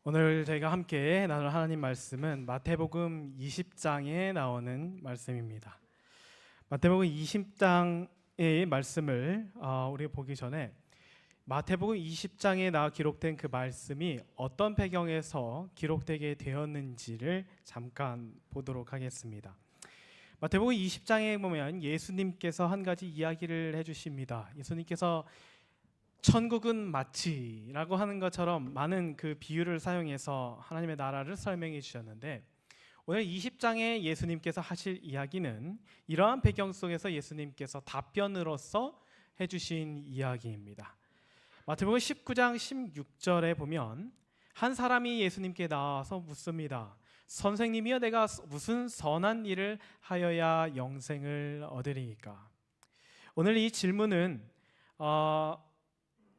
오늘 저희가 함께 나눌 하나님 말씀은 마태복음 20장에 나오는 말씀입니다. 마태복음 20장의 말씀을 우리가 보기 전에 마태복음 20장에 기록된 그 말씀이 어떤 배경에서 기록되게 되었는지를 잠깐 보도록 하겠습니다. 마태복음 20장에 보면 예수님께서 한 가지 이야기를 해주십니다. 예수님께서 천국은 마치라고 하는 것처럼 많은 그 비유를 사용해서 하나님의 나라를 설명해 주셨는데, 오늘 20장에 예수님께서 하실 이야기는 이러한 배경 속에서 예수님께서 답변으로서 해주신 이야기입니다. 마태복음 19장 16절에 보면 한 사람이 예수님께 나와서 묻습니다. 선생님이여, 내가 무슨 선한 일을 하여야 영생을 얻으리이까? 오늘 이 질문은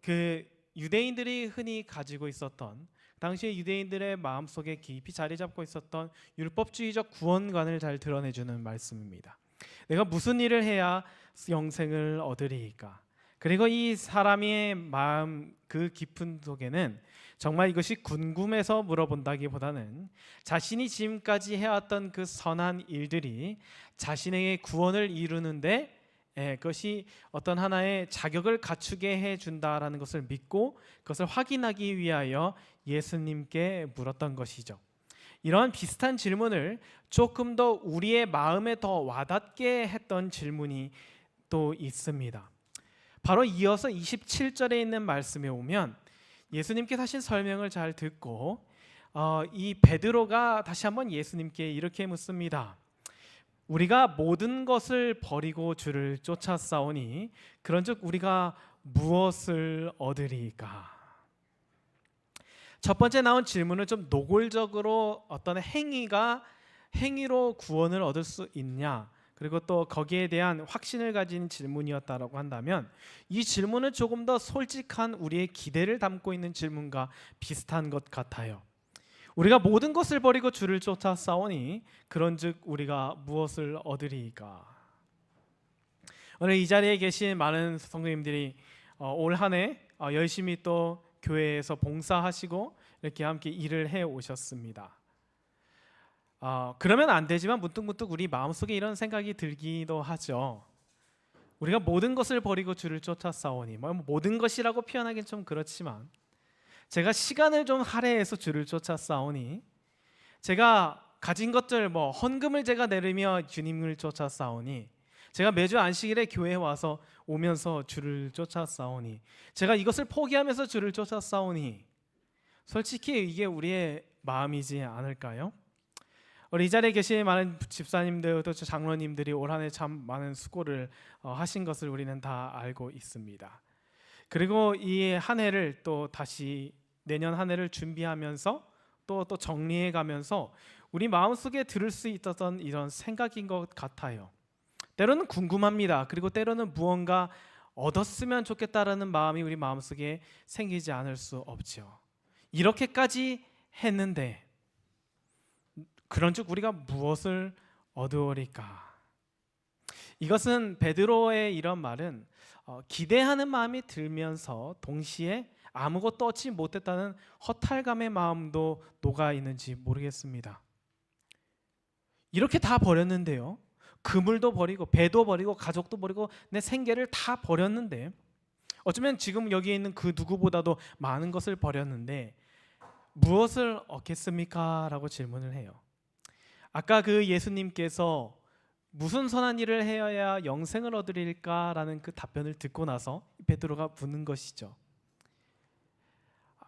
그 유대인들이 흔히 가지고 있었던, 당시에 유대인들의 마음속에 깊이 자리 잡고 있었던 율법주의적 구원관을 잘 드러내주는 말씀입니다. 내가 무슨 일을 해야 영생을 얻으리이까? 그리고 이 사람의 마음 그 깊은 속에는 정말 이것이 궁금해서 물어본다기보다는 자신이 지금까지 해왔던 그 선한 일들이 자신에게 구원을 이루는데 그것이 어떤 하나의 자격을 갖추게 해준다라는 것을 믿고 그것을 확인하기 위하여 예수님께 물었던 것이죠. 이러한 비슷한 질문을 조금 더 우리의 마음에 더 와닿게 했던 질문이 또 있습니다. 바로 이어서 27절에 있는 말씀에 오면 예수님께 하신 설명을 잘 듣고 이 베드로가 다시 한번 예수님께 이렇게 묻습니다. 우리가 모든 것을 버리고 주를 쫓아싸우니 그런즉 우리가 무엇을 얻으리까? 첫 번째 나온 질문은 좀 노골적으로 어떤 행위로 구원을 얻을 수 있냐, 그리고 또 거기에 대한 확신을 가진 질문이었다라고 한다면, 이 질문은 조금 더 솔직한 우리의 기대를 담고 있는 질문과 비슷한 것 같아요. 우리가 모든 것을 버리고 주를 쫓아 싸우니 그런즉 우리가 무엇을 얻으리이까? 오늘 이 자리에 계신 많은 성도님들이 올 한 해 열심히 또 교회에서 봉사하시고 이렇게 함께 일을 해 오셨습니다. 그러면 안 되지만 문득문득 우리 마음속에 이런 생각이 들기도 하죠. 우리가 모든 것을 버리고 주를 쫓아 싸우니, 모든 것이라고 표현하기는 좀 그렇지만, 제가 시간을 좀 할애해서 주를 쫓아 싸우니, 제가 가진 것들 헌금을 제가 내리며 주님을 쫓아 싸우니, 제가 매주 안식일에 교회에 와서 오면서 주를 쫓아 싸우니, 제가 이것을 포기하면서 주를 쫓아 싸우니, 솔직히 이게 우리의 마음이지 않을까요? 우리 이 자리에 계신 많은 집사님들 또 장로님들이 올 한 해 참 많은 수고를 하신 것을 우리는 다 알고 있습니다. 그리고 이 한 해를 또 다시 내년 한 해를 준비하면서 또 정리해 가면서 우리 마음속에 들을 수 있었던 이런 생각인 것 같아요. 때로는 궁금합니다. 그리고 때로는 무언가 얻었으면 좋겠다라는 마음이 우리 마음속에 생기지 않을 수 없죠. 이렇게까지 했는데 그런즉 우리가 무엇을 얻으리까? 이것은 베드로의 이런 말은 기대하는 마음이 들면서 동시에 아무것도 얻지 못했다는 허탈감의 마음도 녹아 있는지 모르겠습니다. 이렇게 다 버렸는데요. 그물도 버리고 배도 버리고 가족도 버리고 내 생계를 다 버렸는데, 어쩌면 지금 여기에 있는 그 누구보다도 많은 것을 버렸는데 무엇을 얻겠습니까? 라고 질문을 해요. 아까 그 예수님께서 무슨 선한 일을 해야 영생을 얻으릴까라는 그 답변을 듣고 나서 베드로가 묻는 것이죠.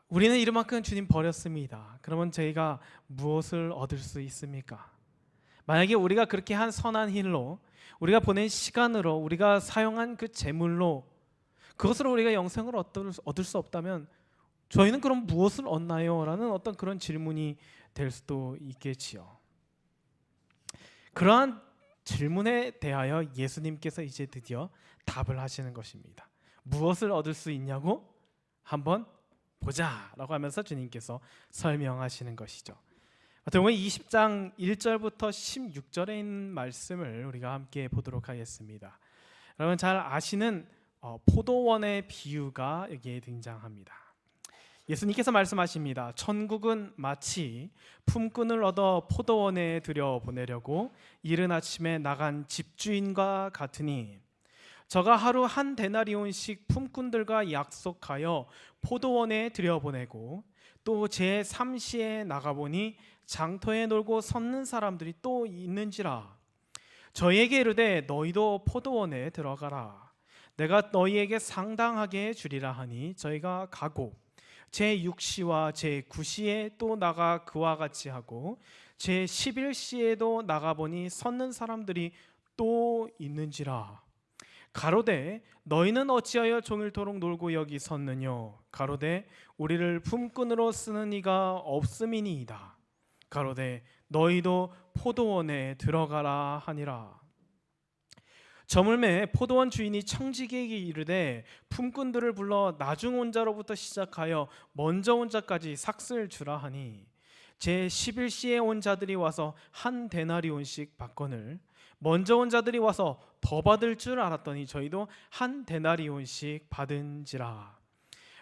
우리는 이만큼 주님 버렸습니다. 그러면 저희가 무엇을 얻을 수 있습니까? 만약에 우리가 그렇게 한 선한 일로, 우리가 보낸 시간으로, 우리가 사용한 그 재물로 그것으로 우리가 영생을 얻을 수 없다면 저희는 그럼 무엇을 얻나요? 라는 어떤 그런 질문이 될 수도 있겠지요. 그러한 질문에 대하여 예수님께서 이제 드디어 답을 하시는 것입니다. 무엇을 얻을 수 있냐고? 한번 보자 라고 하면서 주님께서 설명하시는 것이죠. 마태복음 20장 1절부터 16절에 있는 말씀을 우리가 함께 보도록 하겠습니다. 여러분 잘 아시는 포도원의 비유가 여기에 등장합니다. 예수님께서 말씀하십니다. 천국은 마치 품꾼을 얻어 포도원에 들여보내려고 이른 아침에 나간 집주인과 같으니 저가 하루 한 데나리온씩 품꾼들과 약속하여 포도원에 들여보내고 또 제3시에 나가보니 장터에 놀고 섰는 사람들이 또 있는지라. 저희에게 이르되 너희도 포도원에 들어가라. 내가 너희에게 상당하게 주리라 하니 저희가 가고 제6시와 제9시에 또 나가 그와 같이 하고 제11시에도 나가보니 섰는 사람들이 또 있는지라. 가로되 너희는 어찌하여 종일토록 놀고 여기 섰느뇨. 가로되 우리를 품꾼으로 쓰는 이가 없음이니이다. 가로되 너희도 포도원에 들어가라 하니라. 저물매 포도원 주인이 청지기에게 이르되 품꾼들을 불러 나중 온 자로부터 시작하여 먼저 온 자까지 삭슬 주라 하니 제11시에 온 자들이 와서 한 데나리온씩 받거늘 먼저 온 자들이 와서 더 받을 줄 알았더니 저희도 한 데나리온씩 받은지라.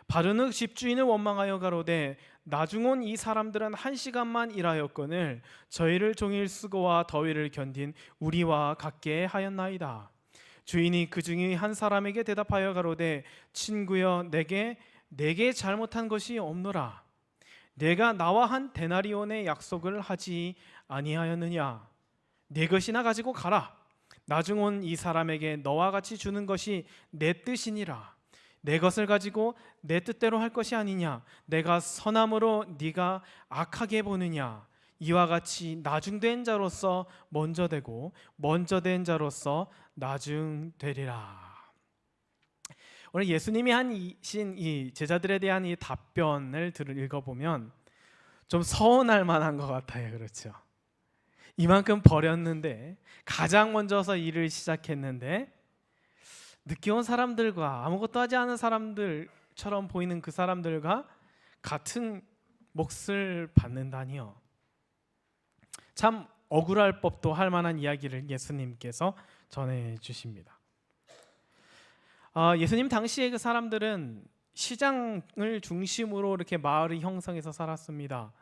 바르는 집주인을 원망하여 가로되 나중 온 이 사람들은 1시간만 일하였거늘 저희를 종일 수고와 더위를 견딘 우리와 같게 하였나이다. 주인이 그 중에 한 사람에게 대답하여 가로되 친구여 내게 잘못한 것이 없노라. 내가 나와 한 데나리온의 약속을 하지 아니하였느냐. 네 것이나 가지고 가라. 나중 온 이 사람에게 너와 같이 주는 것이 내 뜻이니라. 내 것을 가지고 내 뜻대로 할 것이 아니냐. 내가 선함으로 네가 악하게 보느냐. 이와 같이 나중된 자로서 먼저 되고 먼저 된 자로서 나중되리라. 오늘 예수님이 하신 이 제자들에 대한 이 답변을 읽어보면 좀 서운할 만한 것 같아요. 그렇죠? 이만큼 버렸는데 가장 먼저서 일을 시작했는데 늦게 온 사람들과 아무것도 하지 않은 사람들처럼 보이는 그 사람들과 같은 몫을 받는다니요. 참 억울할 법도 할 만한 이야기를 예수님께서 전해주십니다. 예수님 당시에 그 사람들은 시장을 중심으로 이렇게 마을이 형성해서 살았습니다.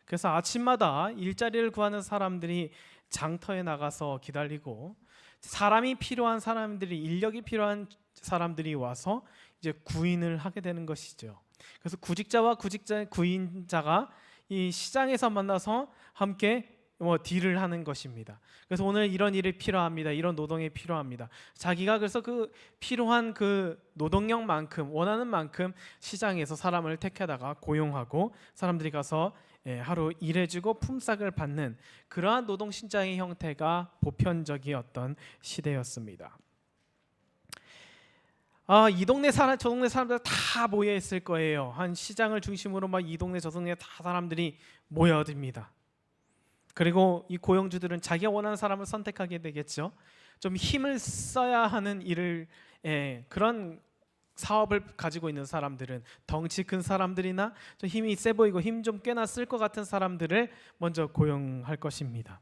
그래서 아침마다 일자리를 구하는 사람들이 장터에 나가서 기다리고 사람이 필요한 사람들이 인력이 필요한 사람들이 와서 이제 구인을 하게 되는 것이죠. 그래서 구직자와 구인자가 이 시장에서 만나서 함께 딜을 하는 것입니다. 그래서 오늘 이런 일이 필요합니다. 이런 노동이 필요합니다. 자기가 그래서 그 필요한 그 노동력만큼 원하는 만큼 시장에서 사람을 택하다가 고용하고 사람들이 가서 하루 일해주고 품삯을 받는 그러한 노동 시장의 형태가 보편적이었던 시대였습니다. 이 동네 저 동네 사람들 다 모여 있을 거예요. 한 시장을 중심으로 막 이 동네 저 동네 다 사람들이 모여듭니다. 그리고 이 고용주들은 자기가 원하는 사람을 선택하게 되겠죠. 좀 힘을 써야 하는 일을 그런 사업을 가지고 있는 사람들은 덩치 큰 사람들이나 좀 힘이 세 보이고 힘 좀 꽤나 쓸 것 같은 사람들을 먼저 고용할 것입니다.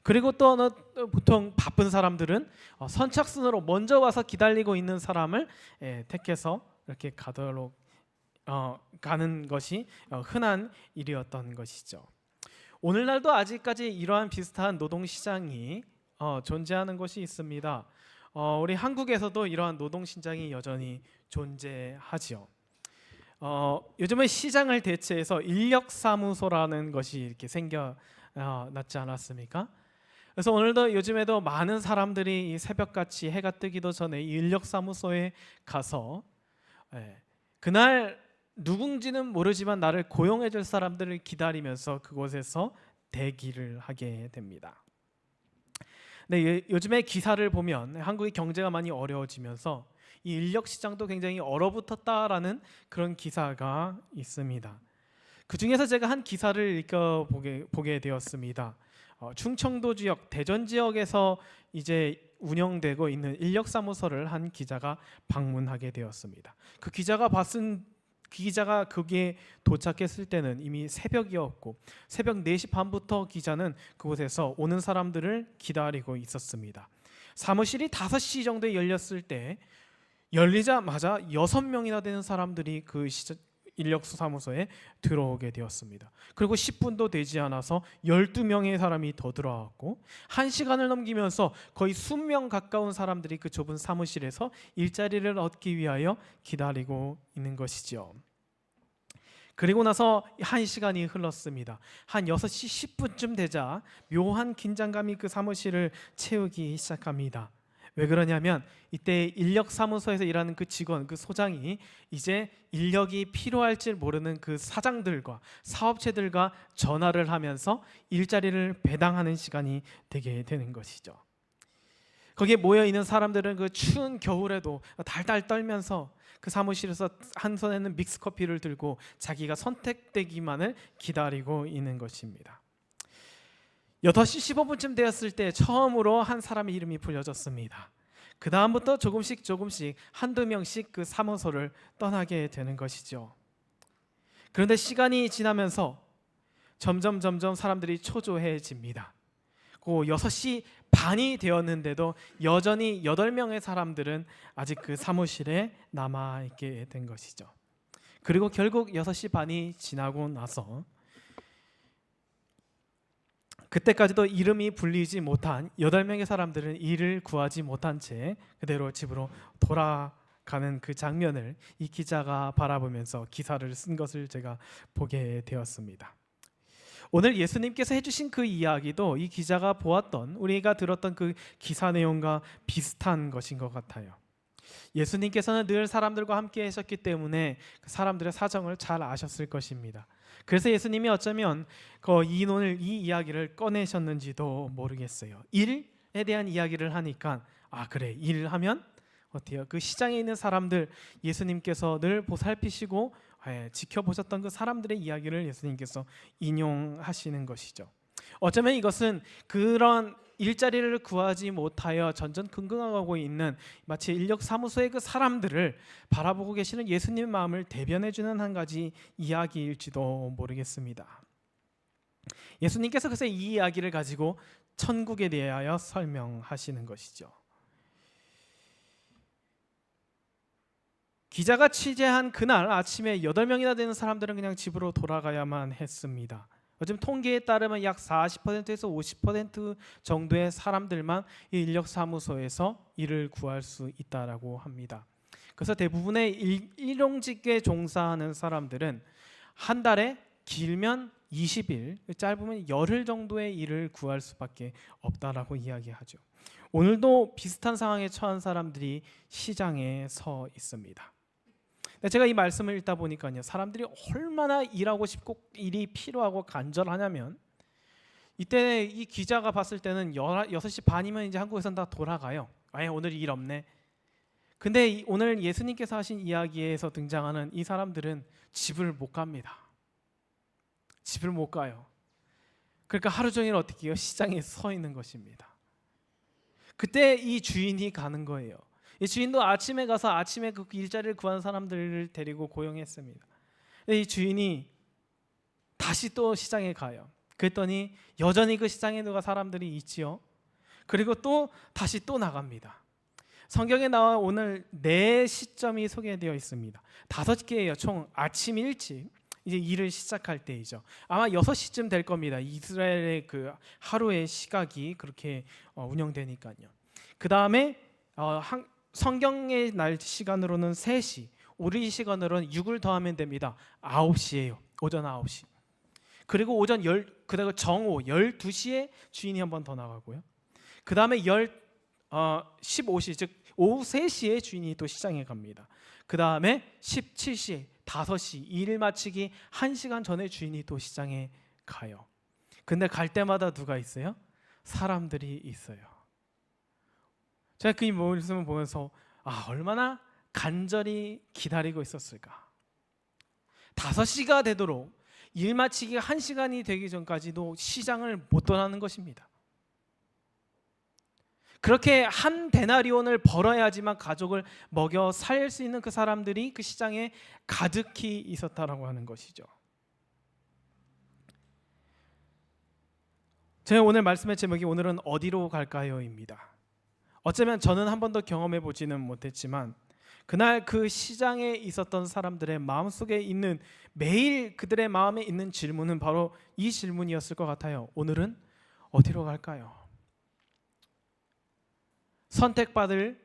그리고 또 보통 바쁜 사람들은 선착순으로 먼저 와서 기다리고 있는 사람을 택해서 이렇게 가도록 가는 것이 흔한 일이었던 것이죠. 오늘날도 아직까지 이러한 비슷한 노동시장이 존재하는 곳이 있습니다. 우리 한국에서도 이러한 노동시장이 여전히 존재하지요. 요즘은 시장을 대체해서 인력사무소라는 것이 이렇게 생겨났지 않았습니까? 그래서 오늘도 요즘에도 많은 사람들이 이 새벽같이 해가 뜨기도 전에 인력사무소에 가서 그날 누군지는 모르지만 나를 고용해 줄 사람들을 기다리면서 그곳에서 대기를 하게 됩니다. 네, 요즘에 기사를 보면 한국의 경제가 많이 어려워지면서 이 인력 시장도 굉장히 얼어붙었다라는 그런 기사가 있습니다. 그 중에서 제가 한 기사를 보게 되었습니다. 충청도 지역, 대전 지역에서 이제 운영되고 있는 인력사무소를 한 기자가 방문하게 되었습니다. 그 기자가 거기에 도착했을 때는 이미 새벽이었고 새벽 4시 반부터 기자는 그곳에서 오는 사람들을 기다리고 있었습니다. 사무실이 5시 정도에 열렸을 때 열리자마자 6명이나 되는 사람들이 그 인력사무소에 들어오게 되었습니다. 그리고 10분도 되지 않아서 12명의 사람이 더 들어왔고 1시간을 넘기면서 거의 수명 가까운 사람들이 그 좁은 사무실에서 일자리를 얻기 위하여 기다리고 있는 것이죠. 그리고 나서 1시간이 흘렀습니다. 한 6시 10분쯤 되자 묘한 긴장감이 그 사무실을 채우기 시작합니다. 왜 그러냐면 이때 인력사무소에서 일하는 그 직원, 그 소장이 이제 인력이 필요할지 모르는 그 사장들과 사업체들과 전화를 하면서 일자리를 배당하는 시간이 되게 되는 것이죠. 거기에 모여있는 사람들은 그 추운 겨울에도 달달 떨면서 그 사무실에서 한 손에는 믹스커피를 들고 자기가 선택되기만을 기다리고 있는 것입니다. 8시 15분쯤 되었을 때 처음으로 한 사람의 이름이 불려졌습니다. 그 다음부터 조금씩 한두 명씩 그 사무소를 떠나게 되는 것이죠. 그런데 시간이 지나면서 점점 사람들이 초조해집니다. 그 6시 반이 되었는데도 여전히 8명의 사람들은 아직 그 사무실에 남아있게 된 것이죠. 그리고 결국 6시 반이 지나고 나서 그때까지도 이름이 불리지 못한 8명의 사람들은 일을 구하지 못한 채 그대로 집으로 돌아가는 그 장면을 이 기자가 바라보면서 기사를 쓴 것을 제가 보게 되었습니다. 오늘 예수님께서 해주신 그 이야기도 이 기자가 보았던, 우리가 들었던 그 기사 내용과 비슷한 것인 것 같아요. 예수님께서는 늘 사람들과 함께 하셨기 때문에 그 사람들의 사정을 잘 아셨을 것입니다. 그래서 예수님이 어쩌면 이 이야기를 꺼내셨는지도 모르겠어요. 일에 대한 이야기를 하니까 그래, 일을 하면 어때요? 그 시장에 있는 사람들, 예수님께서 늘 보살피시고 지켜보셨던 그 사람들의 이야기를 예수님께서 인용하시는 것이죠. 어쩌면 이것은 그런 일자리를 구하지 못하여 전전긍긍하고 있는 마치 인력사무소의 그 사람들을 바라보고 계시는 예수님의 마음을 대변해주는 한 가지 이야기일지도 모르겠습니다. 예수님께서 그래서 이 이야기를 가지고 천국에 대하여 설명하시는 것이죠. 기자가 취재한 그날 아침에 8명이나 되는 사람들은 그냥 집으로 돌아가야만 했습니다. 요즘 통계에 따르면 약 40%에서 50% 정도의 사람들만 이 인력사무소에서 일을 구할 수 있다라고 합니다. 그래서 대부분의 일용직에 종사하는 사람들은 한 달에 길면 20일, 짧으면 열흘 정도의 일을 구할 수밖에 없다라고 이야기하죠. 오늘도 비슷한 상황에 처한 사람들이 시장에 서 있습니다. 제가 이 말씀을 읽다 보니까요, 사람들이 얼마나 일하고 싶고 일이 필요하고 간절하냐면, 이때 이 기자가 봤을 때는 6시 반이면 이제 한국에서는 다 돌아가요. 오늘 일 없네. 근데 오늘 예수님께서 하신 이야기에서 등장하는 이 사람들은 집을 못 갑니다. 집을 못 가요. 그러니까 하루 종일 어떻게 해요? 시장에 서 있는 것입니다. 그때 이 주인이 가는 거예요. 이 주인도 아침에 가서 아침에 그 일자리를 구한 사람들을 데리고 고용했습니다. 이 주인이 다시 또 시장에 가요. 그랬더니 여전히 그 시장에 누가 사람들이 있지요. 그리고 또 다시 또 나갑니다. 성경에 나와 오늘 4시점이 소개되어 있습니다. 5개예요. 총 아침 일찍 이제 일을 시작할 때이죠. 아마 6시쯤 될 겁니다. 이스라엘의 그 하루의 시각이 그렇게 운영되니까요. 그 다음에 성경의 날 시간으로는 3시, 우리 시간으로는 6을 더하면 됩니다. 9시예요. 오전 9시. 그리고 그다음 정오 12시에 주인이 한 번 더 나가고요. 그 다음에 15시, 즉 오후 3시에 주인이 또 시장에 갑니다. 그 다음에 17시, 5시, 일 마치기 1시간 전에 주인이 또 시장에 가요. 근데 갈 때마다 누가 있어요? 사람들이 있어요. 제가 그 말씀을 보면서 얼마나 간절히 기다리고 있었을까. 5시가 되도록 일 마치기 1시간이 되기 전까지도 시장을 못 떠나는 것입니다. 그렇게 한 데나리온을 벌어야지만 가족을 먹여 살 수 있는 그 사람들이 그 시장에 가득히 있었다라고 하는 것이죠. 제가 오늘 말씀의 제목이 오늘은 어디로 갈까요?입니다. 어쩌면 저는 한 번도 경험해 보지는 못했지만 그날 그 시장에 있었던 사람들의 마음속에 있는, 매일 그들의 마음에 있는 질문은 바로 이 질문이었을 것 같아요. 오늘은 어디로 갈까요? 선택받을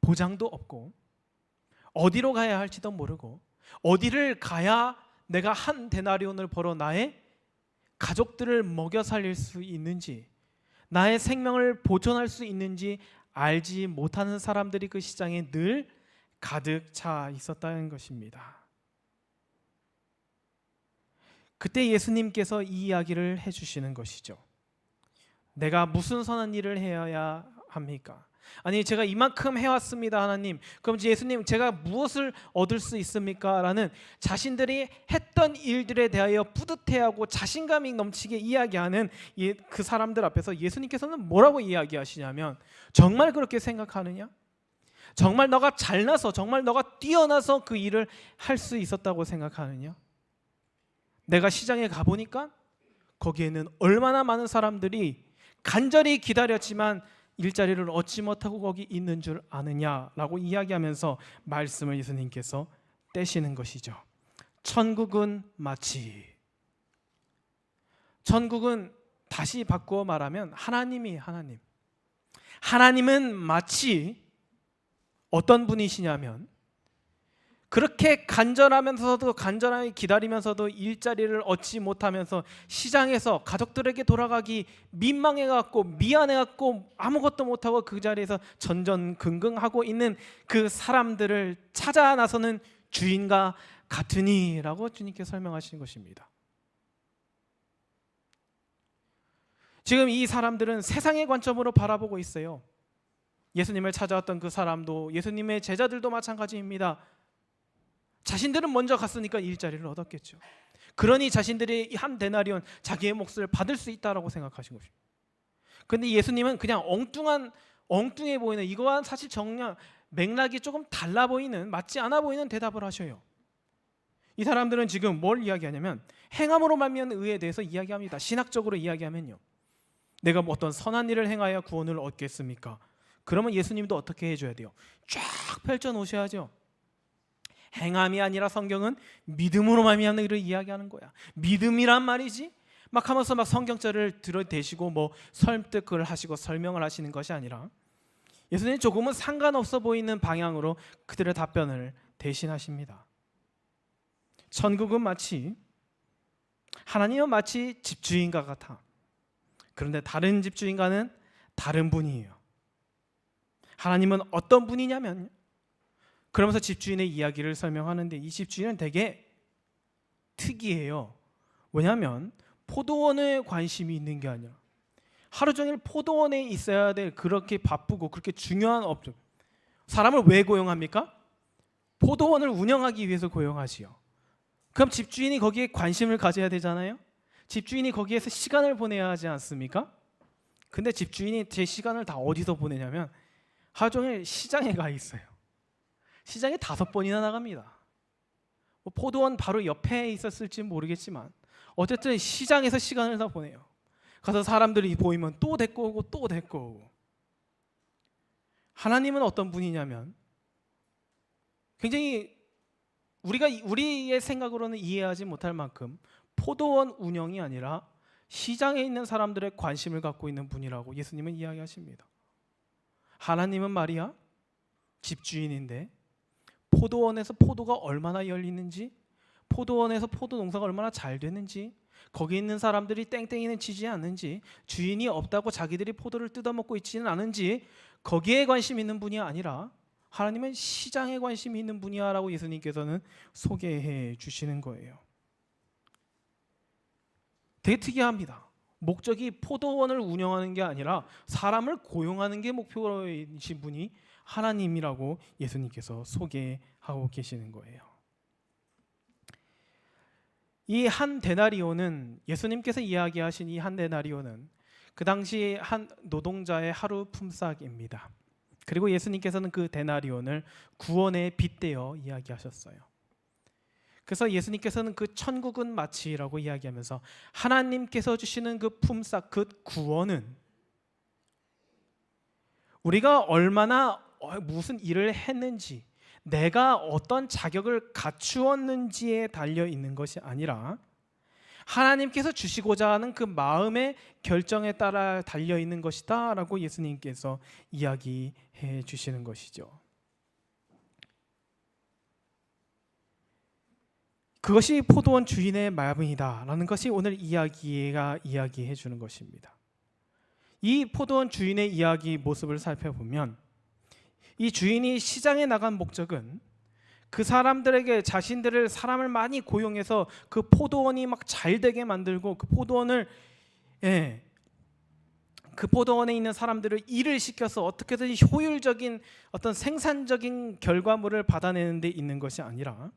보장도 없고, 어디로 가야 할지도 모르고, 어디를 가야 내가 한 데나리온을 벌어 나의 가족들을 먹여 살릴 수 있는지, 나의 생명을 보존할 수 있는지 알지 못하는 사람들이 그 시장에 늘 가득 차 있었다는 것입니다. 그때 예수님께서 이 이야기를 해주시는 것이죠. 내가 무슨 선한 일을 해야 합니까? 아니, 제가 이만큼 해왔습니다, 하나님. 그럼 예수님, 제가 무엇을 얻을 수 있습니까? 라는 자신들이 했던 일들에 대하여 뿌듯해하고 자신감이 넘치게 이야기하는 그 사람들 앞에서 예수님께서는 뭐라고 이야기하시냐면, 정말 그렇게 생각하느냐? 정말 너가 잘나서, 정말 너가 뛰어나서 그 일을 할 수 있었다고 생각하느냐? 내가 시장에 가보니까 거기에는 얼마나 많은 사람들이 간절히 기다렸지만 일자리를 얻지 못하고 거기 있는 줄 아느냐라고 이야기하면서 말씀을 예수님께서 떼시는 것이죠. 천국은 마치, 천국은 다시 바꾸어 말하면 하나님은 마치 어떤 분이시냐면, 그렇게 간절하면서도 간절하게 기다리면서도 일자리를 얻지 못하면서 시장에서 가족들에게 돌아가기 민망해갖고 미안해갖고 아무것도 못하고 그 자리에서 전전긍긍하고 있는 그 사람들을 찾아 나서는 주인과 같으니라고 주님께 설명하신 것입니다. 지금 이 사람들은 세상의 관점으로 바라보고 있어요. 예수님을 찾아왔던 그 사람도, 예수님의 제자들도 마찬가지입니다. 자신들은 먼저 갔으니까 일자리를 얻었겠죠. 그러니 자신들이 한 데나리온, 자기의 몫을 받을 수 있다라고 생각하신 것입니다. 그런데 예수님은 그냥 엉뚱해 보이는, 이거와 사실 정량 맥락이 조금 달라 보이는, 맞지 않아 보이는 대답을 하셔요. 이 사람들은 지금 뭘 이야기하냐면 행함으로 말미암은 의에 대해서 이야기합니다. 신학적으로 이야기하면요, 내가 뭐 어떤 선한 일을 행하여 구원을 얻겠습니까? 그러면 예수님도 어떻게 해줘야 돼요? 쫙 펼쳐 놓으셔야죠. 행함이 아니라 성경은 믿음으로 말미암는 일을 이야기하는 거야. 믿음이란 말이지 막 하면서 막 성경절을 들어대시고 뭐 설득을 하시고 설명을 하시는 것이 아니라, 예수님은 조금은 상관없어 보이는 방향으로 그들의 답변을 대신하십니다. 천국은 마치, 하나님은 마치 집주인과 같아. 그런데 다른 집주인과는 다른 분이에요. 하나님은 어떤 분이냐면, 그러면서 집주인의 이야기를 설명하는데, 이 집주인은 되게 특이해요. 왜냐하면 포도원에 관심이 있는 게 아니라 하루 종일 포도원에 있어야 될 그렇게 바쁘고 그렇게 중요한 업종, 사람을 왜 고용합니까? 포도원을 운영하기 위해서 고용하지요. 그럼 집주인이 거기에 관심을 가져야 되잖아요. 집주인이 거기에서 시간을 보내야 하지 않습니까? 근데 집주인이 제 시간을 다 어디서 보내냐면 하루 종일 시장에 가 있어요. 시장에 5번이나 나갑니다. 뭐 포도원 바로 옆에 있었을지 모르겠지만 어쨌든 시장에서 시간을 다 보내요. 가서 사람들이 보이면 또 데리고 오고 또 데리고 오고. 하나님은 어떤 분이냐면, 굉장히 우리의 생각으로는 이해하지 못할 만큼 포도원 운영이 아니라 시장에 있는 사람들의 관심을 갖고 있는 분이라고 예수님은 이야기하십니다. 하나님은 말이야 집주인인데 포도원에서 포도가 얼마나 열리는지, 포도원에서 포도 농사가 얼마나 잘 되는지, 거기 있는 사람들이 땡땡이는 치지 않는지, 주인이 없다고 자기들이 포도를 뜯어먹고 있지는 않은지, 거기에 관심 있는 분이 아니라 하나님은 시장에 관심이 있는 분이야 라고 예수님께서는 소개해 주시는 거예요. 되게 특이합니다. 목적이 포도원을 운영하는 게 아니라 사람을 고용하는 게 목표이신 분이 하나님이라고 예수님께서 소개하고 계시는 거예요. 이 한 데나리온은, 예수님께서 이야기하신 이 한 데나리온은 그 당시 한 노동자의 하루 품삯입니다. 그리고 예수님께서는 그 데나리온을 구원에 빗대어 이야기하셨어요. 그래서 예수님께서는 그 천국은 마치라고 이야기하면서 하나님께서 주시는 그 품삯, 그 구원은 우리가 얼마나 무슨 일을 했는지, 내가 어떤 자격을 갖추었는지에 달려 있는 것이 아니라 하나님께서 주시고자 하는 그 마음의 결정에 따라 달려 있는 것이다 라고 예수님께서 이야기해 주시는 것이죠. 그것이 포도원 주인의 마음이다 라는 것이 오늘 이야기가 이야기해 주는 것입니다. 이 포도원 주인의 이야기 모습을 살펴보면 이 주인이 시장에 나간 목적은 그 사람들에게 자신들을 사람을 많이 고용해서 그 포도원이 막 잘 되게 만들고 그 포도원에 있는 사람들을 일을 시켜서 어떻게든 효율적인 어떤 생산적인 결과물을 받아내는 데 있는 것이 아니라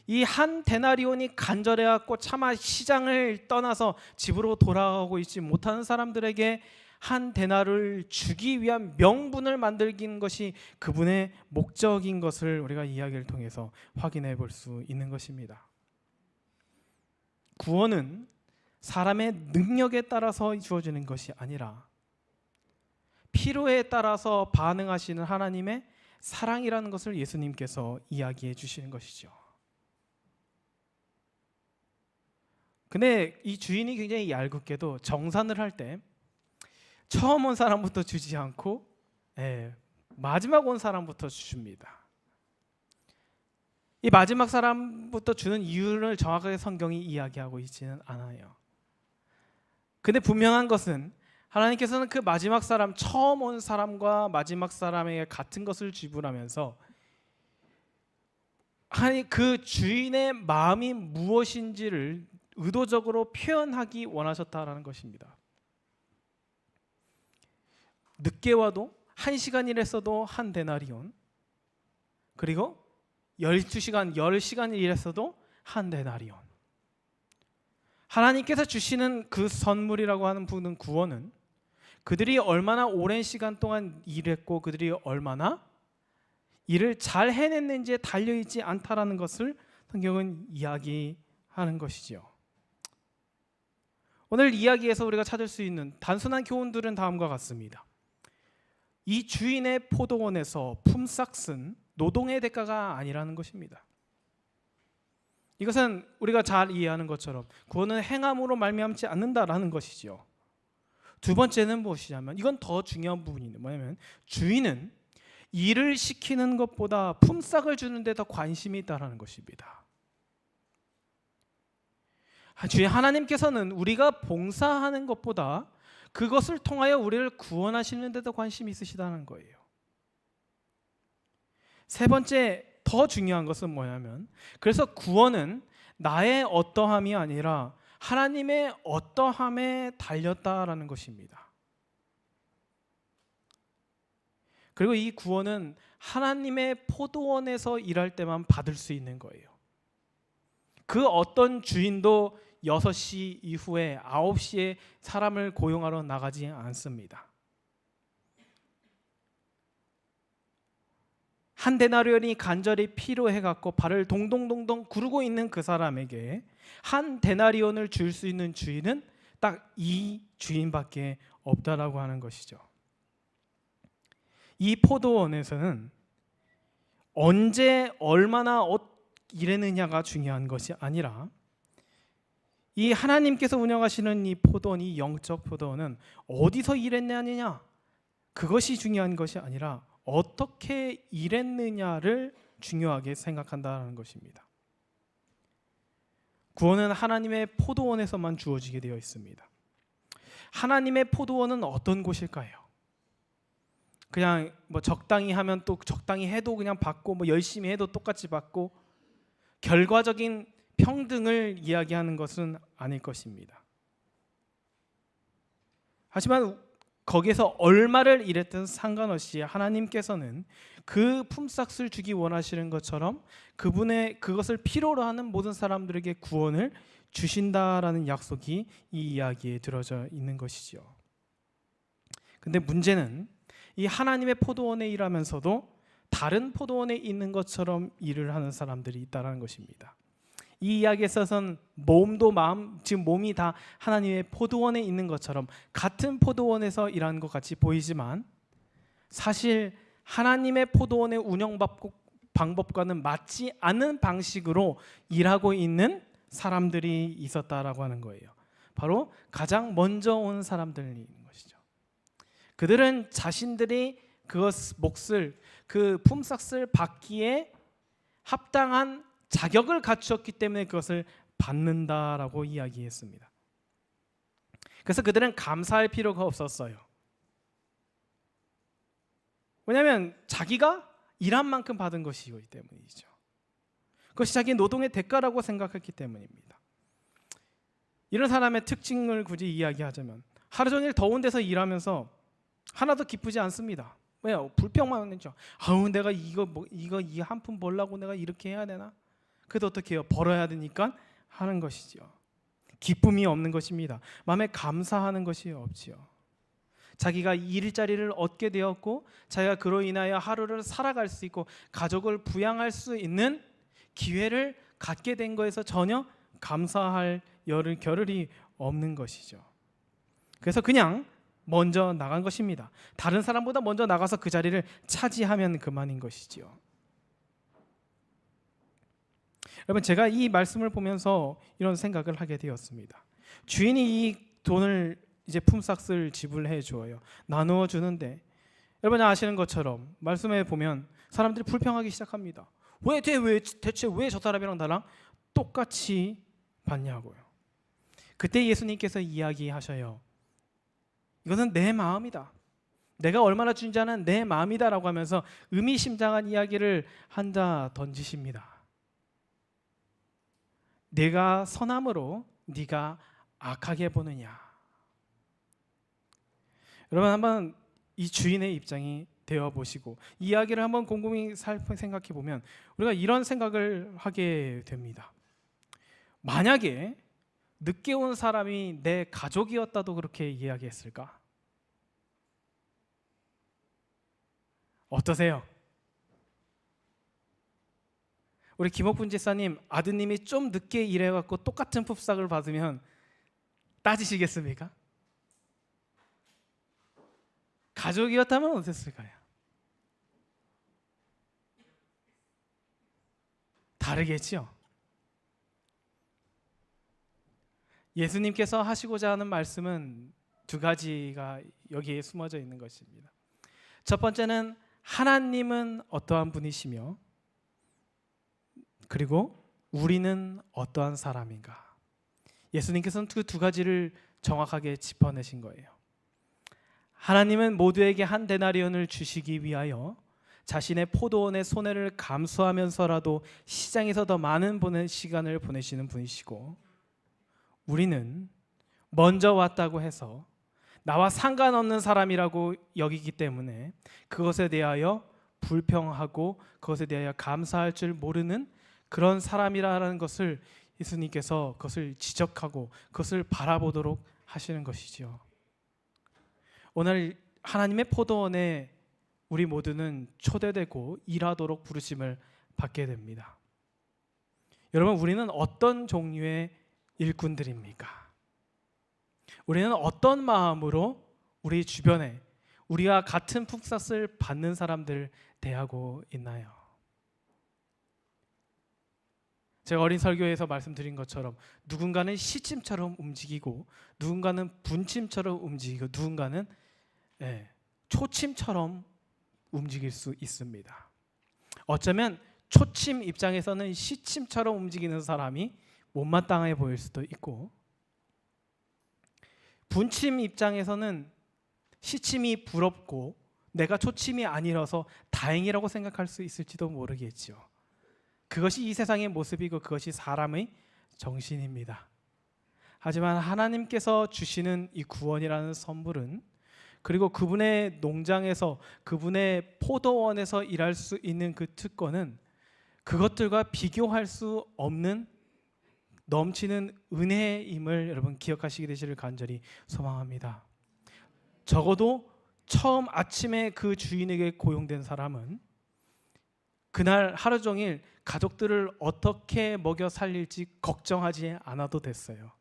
이 한 데나리온이 간절해갖고 차마 시장을 떠나서 집으로 돌아가고 있지 못하는 사람들에게 한 데나를 주기 위한 명분을 만들긴 것이 그분의 목적인 것을 우리가 이야기를 통해서 확인해 볼 수 있는 것입니다. 구원은 사람의 능력에 따라서 주어지는 것이 아니라 필요에 따라서 반응하시는 하나님의 사랑이라는 것을 예수님께서 이야기해 주시는 것이죠. 근데 이 주인이 굉장히 얄궂게도 정산을 할 때 처음 온 사람부터 주지 않고 마지막 온 사람부터 줍니다. 이 마지막 사람부터 주는 이유를 정확하게 성경이 이야기하고 있지는 않아요. 근데 분명한 것은 하나님께서는 그 마지막 사람, 처음 온 사람과 마지막 사람에게 같은 것을 지불하면서 그 주인의 마음이 무엇인지를 의도적으로 표현하기 원하셨다라는 것입니다. 늦게 와도 1시간 일했어도 한 데나리온, 그리고 12시간, 10시간 일했어도 한 데나리온. 하나님께서 주시는 그 선물이라고 하는 부분 구원은 그들이 얼마나 오랜 시간 동안 일했고 그들이 얼마나 일을 잘 해냈는지에 달려있지 않다라는 것을 성경은 이야기하는 것이죠. 오늘 이야기에서 우리가 찾을 수 있는 단순한 교훈들은 다음과 같습니다. 이 주인의 포도원에서 품삯은 노동의 대가가 아니라는 것입니다. 이것은 우리가 잘 이해하는 것처럼 구원은 행함으로 말미암지 않는다라는 것이죠. 두 번째는 무엇이냐면 이건 더 중요한 부분이 뭐냐면 주인은 일을 시키는 것보다 품삯을 주는 데 더 관심이 있다는 것입니다. 주인 하나님께서는 우리가 봉사하는 것보다 그것을 통하여 우리를 구원하시는 데도 관심이 있으시다는 거예요. 세 번째 더 중요한 것은 뭐냐면 그래서 구원은 나의 어떠함이 아니라 하나님의 어떠함에 달렸다라는 것입니다. 그리고 이 구원은 하나님의 포도원에서 일할 때만 받을 수 있는 거예요. 그 어떤 주인도 6시 이후에 9시에 사람을 고용하러 나가지 않습니다. 한 데나리온이 간절히 필요해갖고 발을 동동동동 구르고 있는 그 사람에게 한 데나리온을 줄 수 있는 주인은 딱 이 주인밖에 없다라고 하는 것이죠. 이 포도원에서는 언제 얼마나 일했느냐가 중요한 것이 아니라 이 하나님께서 운영하시는 이 포도원, 이 영적 포도원은 어디서 일했느냐 그것이 중요한 것이 아니라 어떻게 일했느냐를 중요하게 생각한다는 것입니다. 구원은 하나님의 포도원에서만 주어지게 되어 있습니다. 하나님의 포도원은 어떤 곳일까요? 그냥 뭐 적당히 하면 또 적당히 해도 그냥 받고 뭐 열심히 해도 똑같이 받고 결과적인 평등을 이야기하는 것은 아닐 것입니다. 하지만 거기에서 얼마를 일했든 상관없이 하나님께서는 그 품삯을 주기 원하시는 것처럼 그것을 필요로 하는 모든 사람들에게 구원을 주신다라는 약속이 이 이야기에 들어져 있는 것이죠. 근데 문제는 이 하나님의 포도원에 일하면서도 다른 포도원에 있는 것처럼 일을 하는 사람들이 있다는 것입니다. 이 이야기에 있어서는 지금 몸이 다 하나님의 포도원에 있는 것처럼 같은 포도원에서 일하는 것 같이 보이지만 사실 하나님의 포도원의 운영 방법과는 맞지 않는 방식으로 일하고 있는 사람들이 있었다라고 하는 거예요. 바로 가장 먼저 온 사람들이 있는 것이죠. 그들은 자신들이 그 몫을, 그 품삯을 받기에 합당한 자격을 갖추었기 때문에 그것을 받는다라고 이야기했습니다. 그래서 그들은 감사할 필요가 없었어요. 왜냐하면 자기가 일한 만큼 받은 것이기 때문이죠. 그것이 자기 노동의 대가라고 생각했기 때문입니다. 이런 사람의 특징을 굳이 이야기하자면 하루 종일 더운 데서 일하면서 하나도 기쁘지 않습니다. 왜요? 불평만 하죠. 아우, 내가 이거 이 한 푼 벌려고 내가 이렇게 해야 되나? 그래도 어떻게 해요? 벌어야 되니까 하는 것이죠. 기쁨이 없는 것입니다. 마음에 감사하는 것이 없지요. 자기가 일자리를 얻게 되었고 자기가 그로 인하여 하루를 살아갈 수 있고 가족을 부양할 수 있는 기회를 갖게 된 거에서 전혀 감사할 겨를이 없는 것이죠. 그래서 그냥 먼저 나간 것입니다. 다른 사람보다 먼저 나가서 그 자리를 차지하면 그만인 것이지요. 여러분, 제가 이 말씀을 보면서 이런 생각을 하게 되었습니다. 주인이 이 돈을 이제 품삯을 지불해 주어요. 나누어 주는데 여러분이 아시는 것처럼 말씀에 보면 사람들이 불평하기 시작합니다. 대체 왜 저 사람이랑 나랑 똑같이 받냐고요. 그때 예수님께서 이야기하셔요. 이것은 내 마음이다. 내가 얼마나 준지 아는 내 마음이다라고 하면서 의미심장한 이야기를 한자 던지십니다. 내가 선함으로 네가 악하게 보느냐. 여러분, 한번 이 주인의 입장이 되어 보시고 이 이야기를 한번 곰곰이 생각해 보면 우리가 이런 생각을 하게 됩니다. 만약에 늦게 온 사람이 내 가족이었다도 그렇게 이야기했을까? 어떠세요? 우리 김옥분 집사님 아드님이 좀 늦게 일해갖고 똑같은 품삯을 받으면 따지시겠습니까? 가족이었다면 어땠을까요? 다르겠죠. 예수님께서 하시고자 하는 말씀은 두 가지가 여기에 숨어져 있는 것입니다. 첫 번째는 하나님은 어떠한 분이시며 그리고 우리는 어떠한 사람인가. 예수님께서는 그 두 가지를 정확하게 짚어내신 거예요. 하나님은 모두에게 한 데나리온을 주시기 위하여 자신의 포도원의 손해를 감수하면서라도 시장에서 더 많은 시간을 보내시는 분이시고, 우리는 먼저 왔다고 해서 나와 상관없는 사람이라고 여기기 때문에 그것에 대하여 불평하고 그것에 대하여 감사할 줄 모르는 그런 사람이라는 것을 예수님께서 그것을 지적하고 그것을 바라보도록 하시는 것이죠. 오늘 하나님의 포도원에 우리 모두는 초대되고 일하도록 부르심을 받게 됩니다. 여러분, 우리는 어떤 종류의 일꾼들입니까? 우리는 어떤 마음으로 우리 주변에 우리와 같은 품삯을 받는 사람들을 대하고 있나요? 제가 어린 설교에서 말씀드린 것처럼 누군가는 시침처럼 움직이고 누군가는 분침처럼 움직이고 누군가는 초침처럼 움직일 수 있습니다. 어쩌면 초침 입장에서는 시침처럼 움직이는 사람이 못마땅해 보일 수도 있고, 분침 입장에서는 시침이 부럽고 내가 초침이 아니라서 다행이라고 생각할 수 있을지도 모르겠죠. 그것이 이 세상의 모습이고 그것이 사람의 정신입니다. 하지만 하나님께서 주시는 이 구원이라는 선물은, 그리고 그분의 농장에서 그분의 포도원에서 일할 수 있는 그 특권은 그것들과 비교할 수 없는 넘치는 은혜임을 여러분 기억하시게 되시를 간절히 소망합니다. 적어도 처음 아침에 그 주인에게 고용된 사람은 그날 하루 종일 가족들을 어떻게 먹여 살릴지 걱정하지 않아도 됐어요.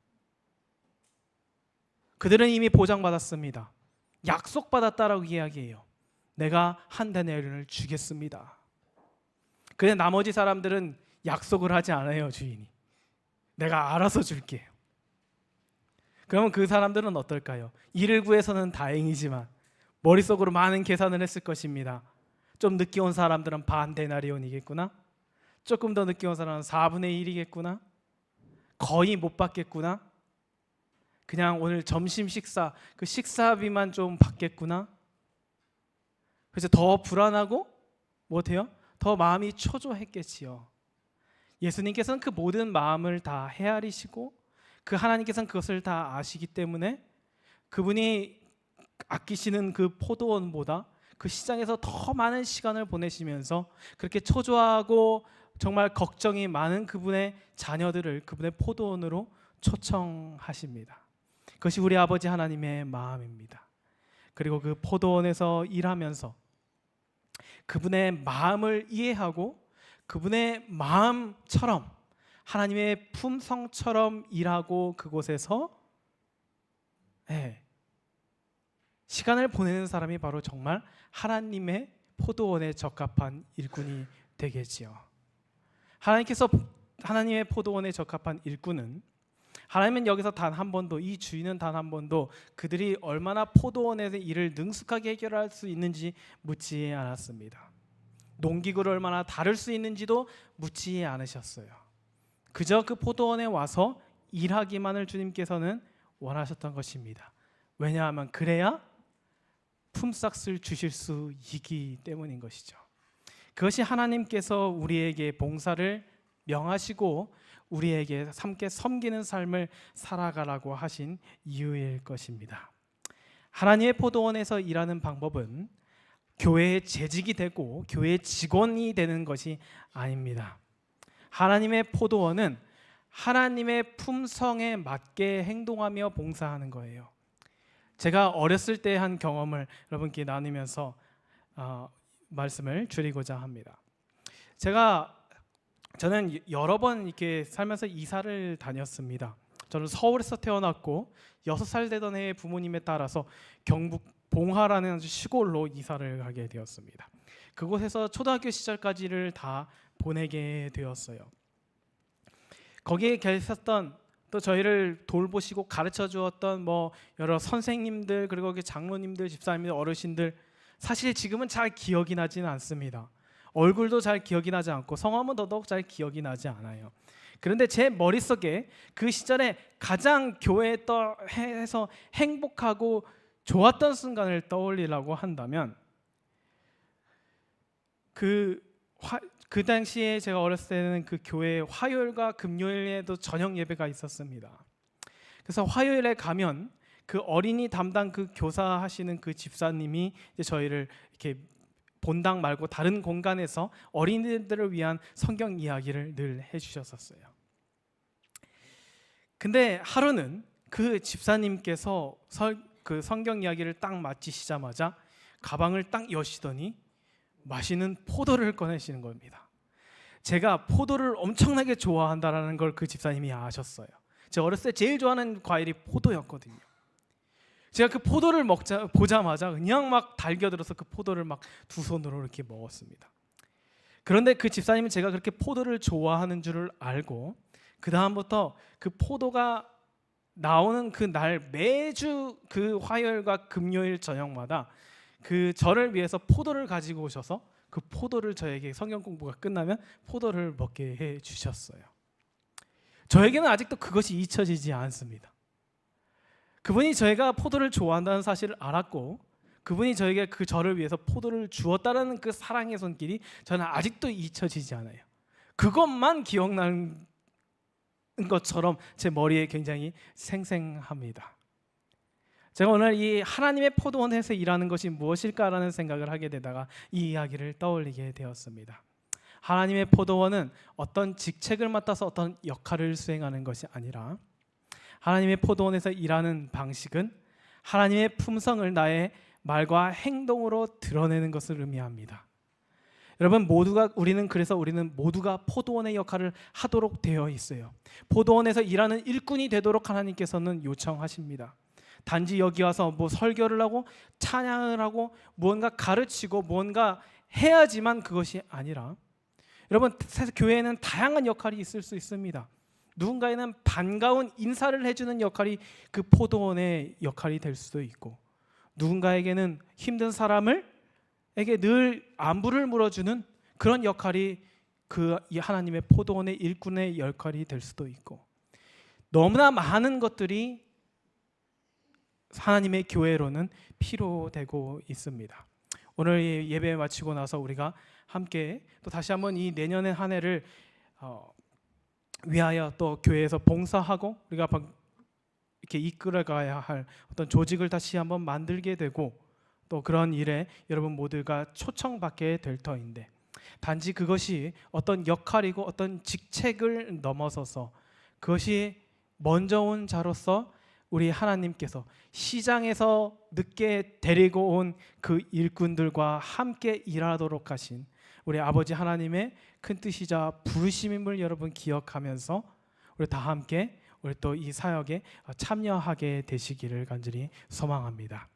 그들은 이미 보장받았습니다. 약속받았다라고 이야기해요. 내가 한 데나리온을 주겠습니다. 근데 나머지 사람들은 약속을 하지 않아요. 주인이 내가 알아서 줄게요. 그러면 그 사람들은 어떨까요? 이를 구해서는 다행이지만 머릿속으로 많은 계산을 했을 것입니다. 좀 늦게 온 사람들은 반 데나리온이겠구나, 조금 더 늦게 온 사람은 4분의 1이겠구나, 거의 못 받겠구나, 그냥 오늘 점심 식사 그 식사비만 좀 받겠구나. 그래서 더 불안하고 못해요? 더 마음이 초조했겠지요. 예수님께서는 그 모든 마음을 다 헤아리시고 그 하나님께서는 그것을 다 아시기 때문에 그분이 아끼시는 그 포도원보다 그 시장에서 더 많은 시간을 보내시면서 그렇게 초조하고 정말 걱정이 많은 그분의 자녀들을 그분의 포도원으로 초청하십니다. 그것이 우리 아버지 하나님의 마음입니다. 그리고 그 포도원에서 일하면서 그분의 마음을 이해하고 그분의 마음처럼 하나님의 품성처럼 일하고 그곳에서 시간을 보내는 사람이 바로 정말 하나님의 포도원에 적합한 일꾼이 되겠지요. 하나님께서 하나님의 포도원에 적합한 일꾼은, 하나님은 여기서 단 한 번도, 이 주인은 단 한 번도 그들이 얼마나 포도원에서 일을 능숙하게 해결할 수 있는지 묻지 않았습니다. 농기구를 얼마나 다룰 수 있는지도 묻지 않으셨어요. 그저 그 포도원에 와서 일하기만을 주님께서는 원하셨던 것입니다. 왜냐하면 그래야 품삯을 주실 수 있기 때문인 것이죠. 그것이 하나님께서 우리에게 봉사를 명하시고 우리에게 함께 섬기는 삶을 살아가라고 하신 이유일 것입니다. 하나님의 포도원에서 일하는 방법은 교회의 재직이 되고 교회의 직원이 되는 것이 아닙니다. 하나님의 포도원은 하나님의 품성에 맞게 행동하며 봉사하는 거예요. 제가 어렸을 때 한 경험을 여러분께 나누면서 말씀을 드리고자 합니다. 저는 여러 번 이렇게 살면서 이사를 다녔습니다. 저는 서울에서 태어났고 6살 되던 해에 부모님에 따라서 경북 봉하라는 아주 시골로 이사를 가게 되었습니다. 그곳에서 초등학교 시절까지를 다 보내게 되었어요. 거기에 계셨던, 또 저희를 돌보시고 가르쳐 주었던 여러 선생님들, 그리고 장로님들, 집사님들, 어르신들, 사실 지금은 잘 기억이 나지는 않습니다. 얼굴도 잘 기억이 나지 않고 성함은 더더욱 잘 기억이 나지 않아요. 그런데 제 머릿속에 그 시절에 가장 교회에서 행복하고 좋았던 순간을 떠올리라고 한다면 그 당시에 제가 어렸을 때는 그 교회에 화요일과 금요일에도 저녁 예배가 있었습니다. 그래서 화요일에 가면 그 어린이 담당 그 교사하시는 그 집사님이 이제 저희를 이렇게 본당 말고 다른 공간에서 어린이들을 위한 성경 이야기를 늘 해주셨었어요. 근데 하루는 그 집사님께서 그 성경 이야기를 딱 마치시자마자 가방을 딱 여시더니 마시는 포도를 꺼내시는 겁니다. 제가 포도를 엄청나게 좋아한다는 걸 그 집사님이 아셨어요. 제가 어렸을 때 제일 좋아하는 과일이 포도였거든요. 제가 그 포도를 보자마자 그냥 막 달겨들어서 그 포도를 막 두 손으로 이렇게 먹었습니다. 그런데 그 집사님은 제가 그렇게 포도를 좋아하는 줄을 알고 그 다음부터 그 포도가 나오는 그 날 매주 그 화요일과 금요일 저녁마다 그 저를 위해서 포도를 가지고 오셔서 그 포도를 저에게 성경 공부가 끝나면 포도를 먹게 해 주셨어요. 저에게는 아직도 그것이 잊혀지지 않습니다. 그분이 저희가 포도를 좋아한다는 사실을 알았고 그분이 저에게 그 저를 위해서 포도를 주었다는 그 사랑의 손길이 저는 아직도 잊혀지지 않아요. 그것만 기억나는 것처럼 제 머리에 굉장히 생생합니다. 제가 오늘 이 하나님의 포도원에서 일하는 것이 무엇일까라는 생각을 하게 되다가 이 이야기를 떠올리게 되었습니다. 하나님의 포도원은 어떤 직책을 맡아서 어떤 역할을 수행하는 것이 아니라 하나님의 포도원에서 일하는 방식은 하나님의 품성을 나의 말과 행동으로 드러내는 것을 의미합니다. 여러분 우리는 모두가 포도원의 역할을 하도록 되어 있어요. 포도원에서 일하는 일꾼이 되도록 하나님께서는 요청하십니다. 단지 여기 와서 뭐 설교를 하고 찬양을 하고 무언가 가르치고 무언가 해야지만 그것이 아니라, 여러분, 교회에는 다양한 역할이 있을 수 있습니다. 누군가에는 반가운 인사를 해주는 역할이 그 포도원의 역할이 될 수도 있고, 누군가에게는 힘든 사람에게 늘 안부를 물어주는 그런 역할이 그 하나님의 포도원의 일꾼의 역할이 될 수도 있고, 너무나 많은 것들이 하나님의 교회로는 필요되고 있습니다. 오늘 예배 마치고 나서 우리가 함께 또 다시 한번 이 내년의 한 해를 위하여 또 교회에서 봉사하고 우리가 이렇게 이끌어가야 할 어떤 조직을 다시 한번 만들게 되고, 또 그런 일에 여러분 모두가 초청받게 될 터인데, 단지 그것이 어떤 역할이고 어떤 직책을 넘어서서 그것이 먼저 온 자로서 우리 하나님께서 시장에서 늦게 데리고 온 그 일꾼들과 함께 일하도록 하신 우리 아버지 하나님의 큰 뜻이자 부르심임을 여러분 기억하면서 우리 다 함께 우리 또 이 사역에 참여하게 되시기를 간절히 소망합니다.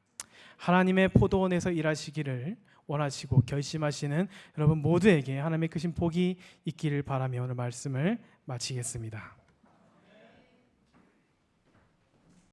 하나님의 포도원에서 일하시기를 원하시고 결심하시는 여러분 모두에게 하나님의 크신 복이 있기를 바라며 오늘 말씀을 마치겠습니다.